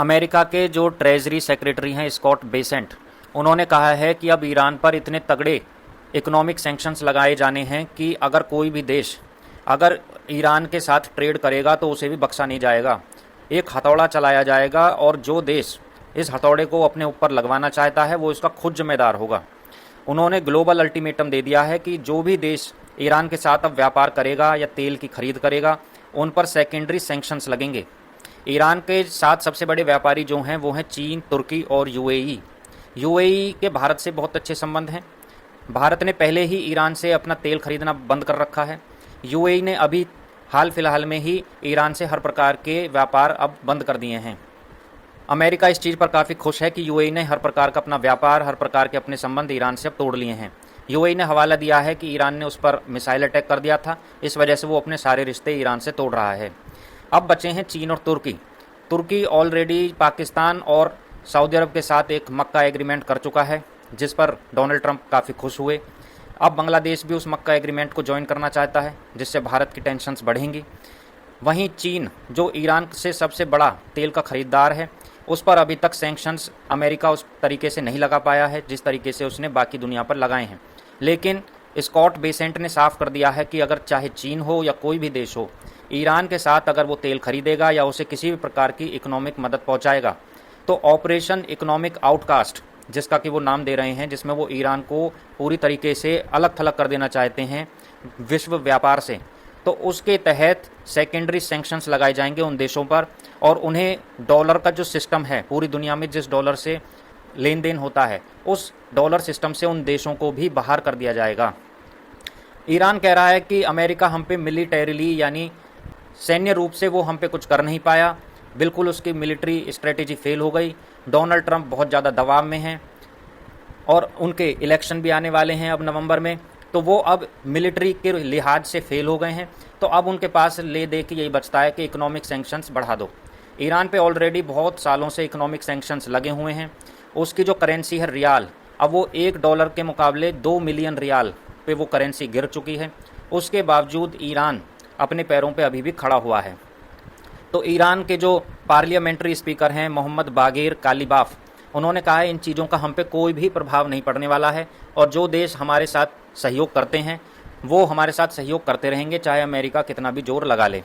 America के जो treasury secretary हैं स्कॉट बेसेंट, उन्होंने कहा है कि अब ईरान पर इतने तगड़े इकोनॉमिक सैंक्शंस लगाए जाने हैं कि अगर कोई भी देश अगर ईरान के साथ ट्रेड करेगा तो उसे भी बख्शा नहीं जाएगा। एक हथौड़ा चलाया जाएगा और जो देश इस हथौड़े को अपने ऊपर लगवाना चाहता है वो इसका खुद जिम्मेदार होगा। उन्होंने ग्लोबल अल्टीमेटम दे दिया है कि जो भी देश ईरान के साथ अब व्यापार करेगा या तेल की खरीद करेगा उन पर सेकेंडरी सैंक्शंस लगेंगे। ईरान के साथ सबसे बड़े व्यापारी जो हैं वो हैं चीन, तुर्की और यूएई। यूएई के भारत से बहुत अच्छे संबंध हैं। भारत ने पहले ही ईरान से अपना तेल खरीदना बंद कर रखा है। यूएई ने अभी हाल फिलहाल में ही ईरान से हर प्रकार के व्यापार अब बंद कर दिए हैं। अमेरिका इस चीज़ पर काफ़ी खुश है कि यूएई ने हर प्रकार का अपना व्यापार, हर प्रकार के अपने संबंध ईरान से अब तोड़ लिए हैं। यूएई ने हवाला दिया है कि ईरान ने उस पर मिसाइल अटैक कर दिया था, इस वजह से वो अपने सारे रिश्ते ईरान से तोड़ रहा है। अब बचे हैं चीन और तुर्की। तुर्की ऑलरेडी पाकिस्तान और सऊदी अरब के साथ एक मक्का एग्रीमेंट कर चुका है, जिस पर डोनाल्ड ट्रंप काफ़ी खुश हुए। अब बांग्लादेश भी उस मक्का एग्रीमेंट को ज्वाइन करना चाहता है, जिससे भारत की टेंशन्स बढ़ेंगी। वहीं चीन, जो ईरान से सबसे बड़ा तेल का खरीदार है, उस पर अभी तक सैंक्शंस अमेरिका उस तरीके से नहीं लगा पाया है जिस तरीके से उसने बाकी दुनिया पर लगाए हैं। लेकिन स्कॉट बेसेंट ने साफ कर दिया है कि अगर चाहे चीन हो या कोई भी देश हो, ईरान के साथ अगर वो तेल खरीदेगा या उसे किसी भी प्रकार की इकोनॉमिक मदद पहुंचाएगा तो ऑपरेशन इकोनॉमिक आउटकास्ट, जिसका कि वो नाम दे रहे हैं, जिसमें वो ईरान को पूरी तरीके से अलग थलग कर देना चाहते हैं विश्व व्यापार से, तो उसके तहत सेकेंडरी सैंक्शंस लगाए जाएंगे उन देशों पर और उन्हें डॉलर का जो सिस्टम है, पूरी दुनिया में जिस डॉलर से लेन देन होता है, उस डॉलर सिस्टम से उन देशों को भी बाहर कर दिया जाएगा। ईरान कह रहा है कि अमेरिका हम पे मिलिटरीली यानी सैन्य रूप से वो हम पे कुछ कर नहीं पाया, बिल्कुल उसकी मिलिट्री स्ट्रेटेजी फेल हो गई। डोनाल्ड ट्रंप बहुत ज़्यादा दबाव में हैं और उनके इलेक्शन भी आने वाले हैं अब नवंबर में, तो वो अब मिलिट्री के लिहाज से फेल हो गए हैं। तो अब उनके पास ले दे के यही बचता है कि इकोनॉमिक सैंक्शंस बढ़ा दो। ईरान पे ऑलरेडी बहुत सालों से इकोनॉमिक सैंक्शंस लगे हुए हैं। उसकी जो करेंसी है रियाल, अब वो $1 के मुकाबले 2 मिलियन रियाल पे वो करेंसी गिर चुकी है। उसके बावजूद ईरान अपने पैरों पे अभी भी खड़ा हुआ है। तो ईरान के जो पार्लियामेंट्री स्पीकर हैं मोहम्मद बागेर कालिबाफ, उन्होंने कहा है इन चीज़ों का हम पे कोई भी प्रभाव नहीं पड़ने वाला है और जो देश हमारे साथ सहयोग करते हैं वो हमारे साथ सहयोग करते रहेंगे, चाहे अमेरिका कितना भी जोर लगा ले।